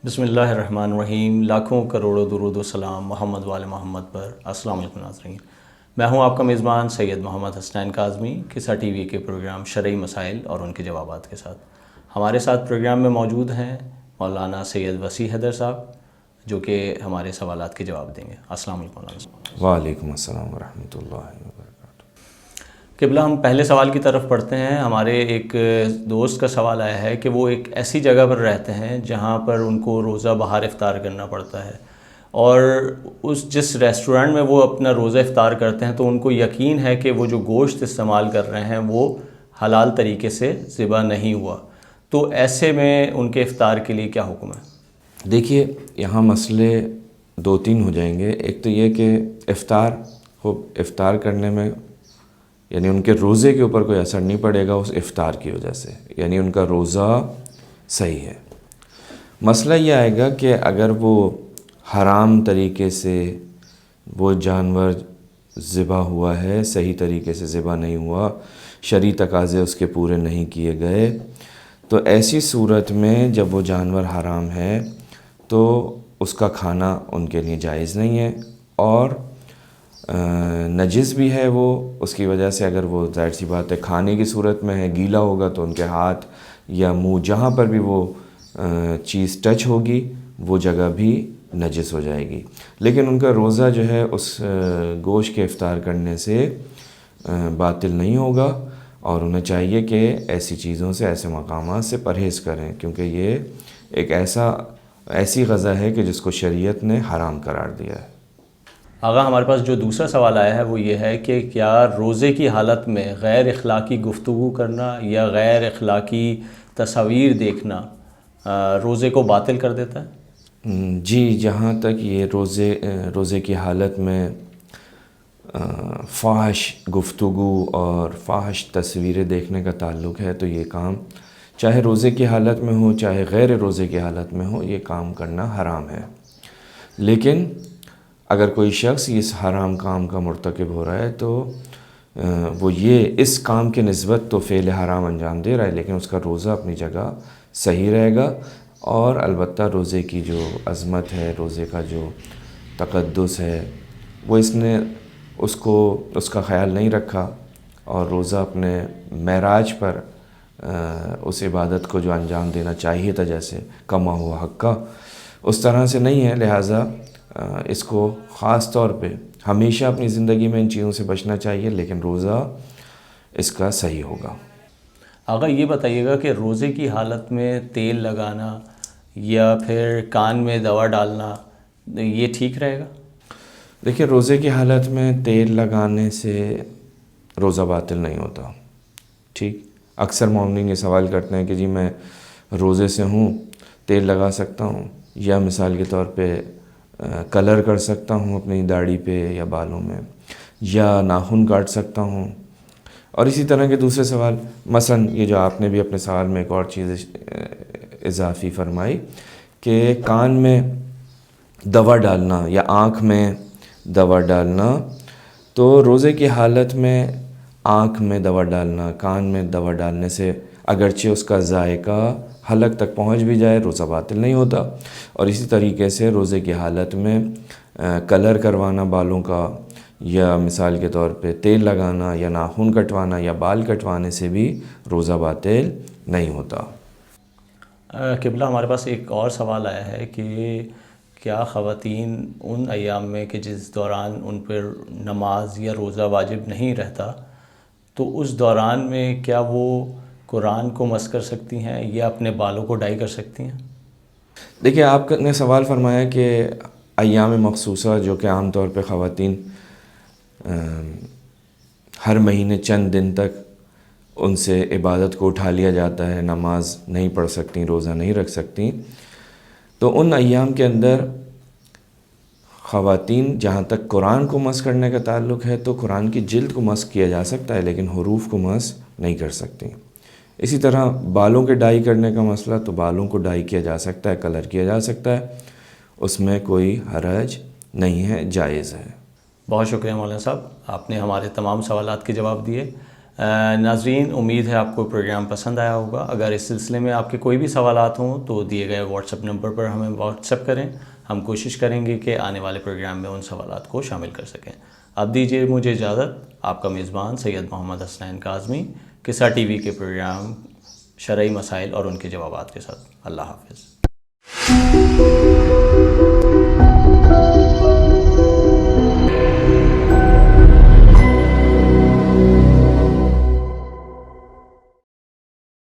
بسم اللہ الرحمن الرحیم، لاکھوں کروڑوں درود و سلام محمد وال محمد پر۔ السلام علیکم ناظرین، میں ہوں آپ کا میزبان سید محمد حسنین کاظمی، قصہ ٹی وی کے پروگرام شرعی مسائل اور ان کے جوابات کے ساتھ۔ ہمارے ساتھ پروگرام میں موجود ہیں مولانا سید وسیع حیدر صاحب، جو کہ ہمارے سوالات کے جواب دیں گے۔ السلام علیکم مولانا صاحب۔ وعلیکم السلام ورحمۃ اللہ وبرکاتہ۔ قبلہ، ہم پہلے سوال کی طرف پڑھتے ہیں۔ ہمارے ایک دوست کا سوال آیا ہے کہ وہ ایک ایسی جگہ پر رہتے ہیں جہاں پر ان کو روزہ باہر افطار کرنا پڑتا ہے، اور جس ریسٹورینٹ میں وہ اپنا روزہ افطار کرتے ہیں تو ان کو یقین ہے کہ وہ جو گوشت استعمال کر رہے ہیں وہ حلال طریقے سے ذبح نہیں ہوا، تو ایسے میں ان کے افطار کے لیے کیا حکم ہے؟ دیکھیے، یہاں مسئلے دو تین ہو جائیں گے۔ ایک تو یہ کہ افطار کرنے میں یعنی ان کے روزے کے اوپر کوئی اثر نہیں پڑے گا اس افطار کی وجہ سے، یعنی ان کا روزہ صحیح ہے۔ مسئلہ یہ آئے گا کہ اگر وہ حرام طریقے سے وہ جانور ذبح ہوا ہے، صحیح طریقے سے ذبح نہیں ہوا، شرعی تقاضے اس کے پورے نہیں کیے گئے، تو ایسی صورت میں جب وہ جانور حرام ہے تو اس کا کھانا ان کے لیے جائز نہیں ہے، اور نجس بھی ہے وہ۔ اس کی وجہ سے اگر وہ ظاہر سی بات ہے کھانے کی صورت میں ہے، گیلا ہوگا تو ان کے ہاتھ یا منہ جہاں پر بھی وہ چیز ٹچ ہوگی وہ جگہ بھی نجس ہو جائے گی، لیکن ان کا روزہ جو ہے اس گوشت کے افطار کرنے سے باطل نہیں ہوگا، اور انہیں چاہیے کہ ایسی چیزوں سے، ایسے مقامات سے پرہیز کریں، کیونکہ یہ ایک ایسی غذا ہے کہ جس کو شریعت نے حرام قرار دیا ہے۔ آغا، ہمارے پاس جو دوسرا سوال آیا ہے وہ یہ ہے کہ کیا روزے کی حالت میں غیر اخلاقی گفتگو کرنا یا غیر اخلاقی تصاویر دیکھنا روزے کو باطل کر دیتا ہے؟ جی، جہاں تک یہ روزے کی حالت میں فاحش گفتگو اور فاحش تصویریں دیکھنے کا تعلق ہے تو یہ کام چاہے روزے کی حالت میں ہو چاہے غیر روزے کی حالت میں ہو، یہ کام کرنا حرام ہے۔ لیکن اگر کوئی شخص اس حرام کام کا مرتکب ہو رہا ہے تو وہ اس کام کے نسبت تو فعل حرام انجام دے رہا ہے، لیکن اس کا روزہ اپنی جگہ صحیح رہے گا، اور البتہ روزے کی جو عظمت ہے، روزے کا جو تقدس ہے، وہ اس کا خیال نہیں رکھا، اور روزہ اپنے معراج پر اس عبادت کو جو انجام دینا چاہیے تھا، جیسے کما ہوا حق کا، اس طرح سے نہیں ہے۔ لہٰذا اس کو خاص طور پہ ہمیشہ اپنی زندگی میں ان چیزوں سے بچنا چاہیے، لیکن روزہ اس کا صحیح ہوگا۔ آقا، یہ بتائیے گا کہ روزے کی حالت میں تیل لگانا یا پھر کان میں دوا ڈالنا یہ ٹھیک رہے گا؟ دیکھیے، روزے کی حالت میں تیل لگانے سے روزہ باطل نہیں ہوتا، ٹھیک۔ اکثر مومنین یہ سوال کرتے ہیں کہ جی میں روزے سے ہوں، تیل لگا سکتا ہوں، یا مثال کے طور پہ کلر کر سکتا ہوں اپنی داڑھی پہ یا بالوں میں، یا ناخن کاٹ سکتا ہوں، اور اسی طرح کے دوسرے سوال۔ مثلا یہ جو آپ نے بھی اپنے سوال میں ایک اور چیز اضافی فرمائی کہ کان میں دوا ڈالنا یا آنکھ میں دوا ڈالنا، تو روزے کی حالت میں آنکھ میں دوا ڈالنا، کان میں دوا ڈالنے سے اگرچہ اس کا ذائقہ حلق تک پہنچ بھی جائے، روزہ باطل نہیں ہوتا۔ اور اسی طریقے سے روزے کی حالت میں کلر کروانا بالوں کا، یا مثال کے طور پہ تیل لگانا یا ناخن کٹوانا یا بال کٹوانے سے بھی روزہ باطل نہیں ہوتا۔ قبلہ، ہمارے پاس ایک اور سوال آیا ہے کہ کیا خواتین ان ایام میں کہ جس دوران ان پر نماز یا روزہ واجب نہیں رہتا، تو اس دوران میں کیا وہ قرآن کو مس کر سکتی ہیں یا اپنے بالوں کو ڈائی کر سکتی ہیں؟ دیکھیے، آپ نے سوال فرمایا کہ ایام مخصوصہ جو کہ عام طور پہ خواتین ہر مہینے چند دن تک ان سے عبادت کو اٹھا لیا جاتا ہے، نماز نہیں پڑھ سکتی، روزہ نہیں رکھ سکتی، تو ان ایام کے اندر خواتین جہاں تک قرآن کو مس کرنے کا تعلق ہے تو قرآن کی جلد کو مس کیا جا سکتا ہے، لیکن حروف کو مس نہیں کر سکتی۔ اسی طرح بالوں کے ڈائی کرنے کا مسئلہ، تو بالوں کو ڈائی کیا جا سکتا ہے، کلر کیا جا سکتا ہے، اس میں کوئی حرج نہیں ہے، جائز ہے۔ بہت شکریہ مولانا صاحب، آپ نے ہمارے تمام سوالات کے جواب دیے۔ ناظرین، امید ہے آپ کو پروگرام پسند آیا ہوگا. اگر اس سلسلے میں آپ کے کوئی بھی سوالات ہوں تو دیے گئے واٹس ایپ نمبر پر ہمیں واٹس ایپ کریں. ہم کوشش کریں گے کہ آنے والے پروگرام میں ان سوالات کو شامل کر سکیں. اب دیجیے مجھے اجازت. آپ کا میزبان سید محمد حسنین کاظمی، قصہ ٹی وی کے پروگرام شرعی مسائل اور ان کے جوابات کے ساتھ. اللہ حافظ.